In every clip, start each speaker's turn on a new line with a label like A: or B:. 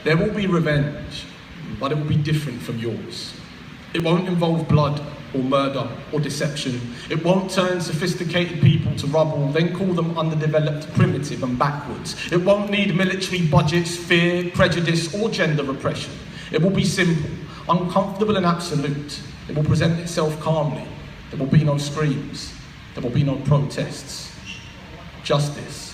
A: There will be revenge, but it will be different from yours. It won't involve blood or murder or deception. It won't turn sophisticated people to rubble, then call them underdeveloped, primitive and backwards. It won't need military budgets, fear, prejudice or gender repression. It will be simple, uncomfortable and absolute. It will present itself calmly. There will be no screams. There will be no protests. Justice.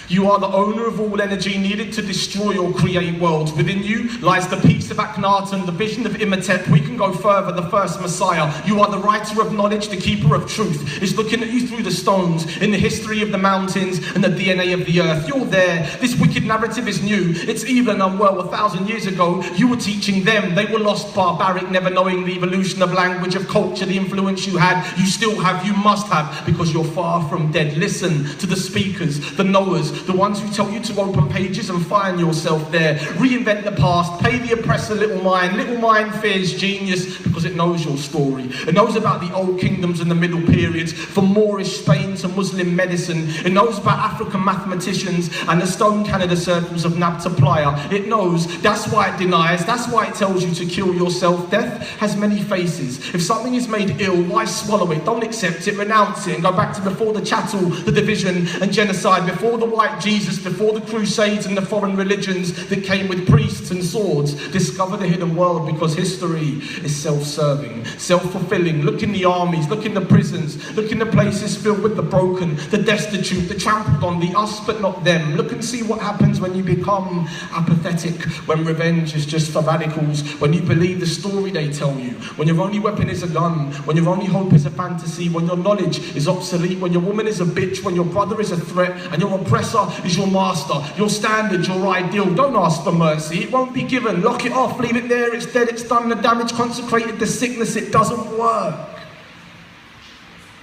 A: You are the owner of all energy needed to destroy or create worlds. Within you lies the peace of Akhenaten, the vision of Imhotep. We can go further, the first Messiah. You are the writer of knowledge, the keeper of truth. It's looking at you through the stones, in the history of the mountains and the DNA of the earth. You're there. This wicked narrative is new. It's evil and unwell. 1,000 years ago, you were teaching them. They were lost, barbaric, never knowing the evolution of language, of culture, the influence you had. You still have, you must have, because you're far from dead. Listen to the speakers, the knowers, the ones who tell you to open pages and find yourself there. Reinvent the past, pay the oppressor little mind. Little mind fears genius because it knows your story. It knows about the old kingdoms and the middle periods, from Moorish Spain to Muslim medicine. It knows about African mathematicians and the stone Canada circles of Nabta Playa. It knows, that's why it denies, that's why it tells you to kill yourself. Death has many faces. If something is made ill, why swallow it? Don't accept it, renounce it, and go back to before the chattel, the division and genocide, before the white Jesus, before the crusades and the foreign religions that came with priests and swords. Discover the hidden world, because history is self-serving, self-fulfilling. Look in the armies, look in the prisons, look in the places filled with the broken, the destitute, the trampled on, the us but not them. Look and see what happens when you become apathetic, when revenge is just for radicals, when you believe the story they tell you, when your only weapon is a gun, when your only hope is a fantasy, when your knowledge is obsolete, when your woman is a bitch, when your brother is a threat and your oppressor is your master, your standard, your ideal. Don't ask for mercy, it won't be given. Lock it off, leave it there, it's dead, it's done, the damage consecrated, the sickness, it doesn't work.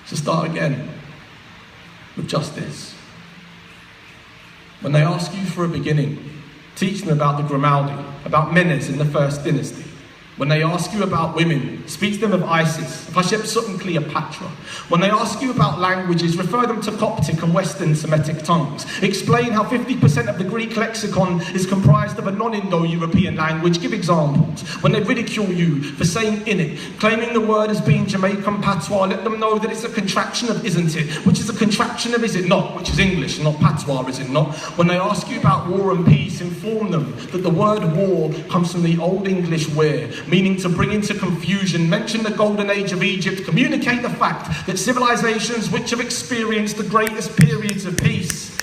A: So start again with justice. When they ask you for a beginning, teach them about the Grimaldi, about Menes in the First Dynasty. When they ask you about women, speak to them of Isis, of Hatshepsut and Cleopatra. When they ask you about languages, refer them to Coptic and Western Semitic tongues. Explain how 50% of the Greek lexicon is comprised of a non-Indo-European language. Give examples. When they ridicule you for saying "in it," claiming the word as being Jamaican patois, let them know that it's a contraction of "isn't it," which is a contraction of "is it not," which is English, not patois, is it not? When they ask you about war and peace, inform them that the word war comes from the Old English "were," meaning to bring into confusion. Mention the golden age of Egypt. Communicate the fact that civilizations which have experienced the greatest periods of peace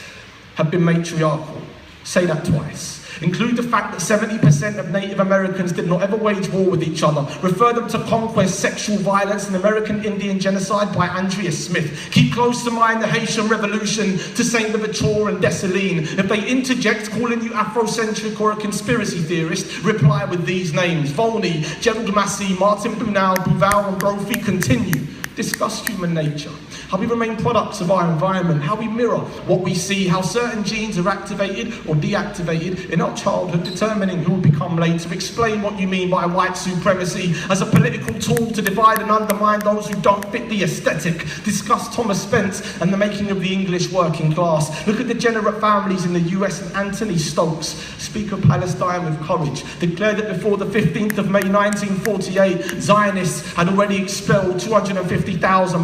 A: have been matriarchal. Say that twice. Include the fact that 70% of Native Americans did not ever wage war with each other. Refer them to Conquest, Sexual Violence and American Indian Genocide by Andrea Smith. Keep close to mind the Haitian Revolution, to Saint Louverture and Dessalines. If they interject calling you Afrocentric or a conspiracy theorist, reply with these names: Volney, Gerald Massey, Martin Brunel, Bouval and Brophy. Continue. Discuss human nature, how we remain products of our environment, how we mirror what we see, how certain genes are activated or deactivated in our childhood, determining who will become later. Explain what you mean by white supremacy as a political tool to divide and undermine those who don't fit the aesthetic. Discuss Thomas Spence and the making of the English working class. Look at degenerate families in the US and Anthony Stokes. Speak of Palestine with courage. Declare that before the 15th of May 1948, Zionists had already expelled 250,000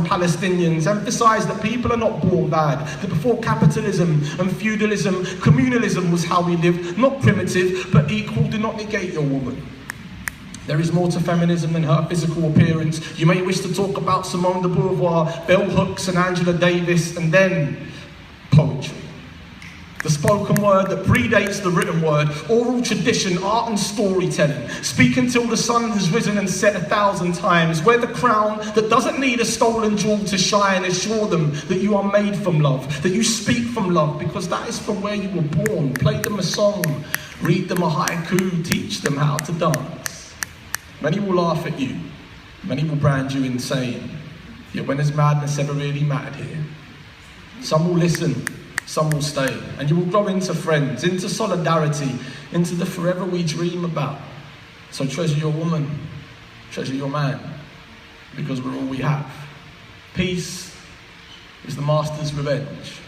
A: Palestinians. Emphasize that people are not born bad, that before capitalism and feudalism, communalism was how we lived, not primitive, but equal. Do not negate your woman. There is more to feminism than her physical appearance. You may wish to talk about Simone de Beauvoir, Bell Hooks and Angela Davis, and then poetry. The spoken word that predates the written word, oral tradition, art and storytelling. Speak until the sun has risen and set 1,000 times. Wear the crown that doesn't need a stolen jewel to shine. Assure them that you are made from love, that you speak from love, because that is from where you were born. Play them a song, read them a haiku, teach them how to dance. Many will laugh at you, many will brand you insane. Yet when has madness ever really mattered here? Some will listen, some will stay, and you will grow into friends, into solidarity, into the forever we dream about. So treasure your woman, treasure your man, because we're all we have. Peace is the master's revenge.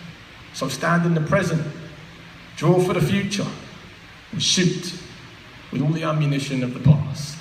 A: So stand in the present, draw for the future, and shoot with all the ammunition of the past.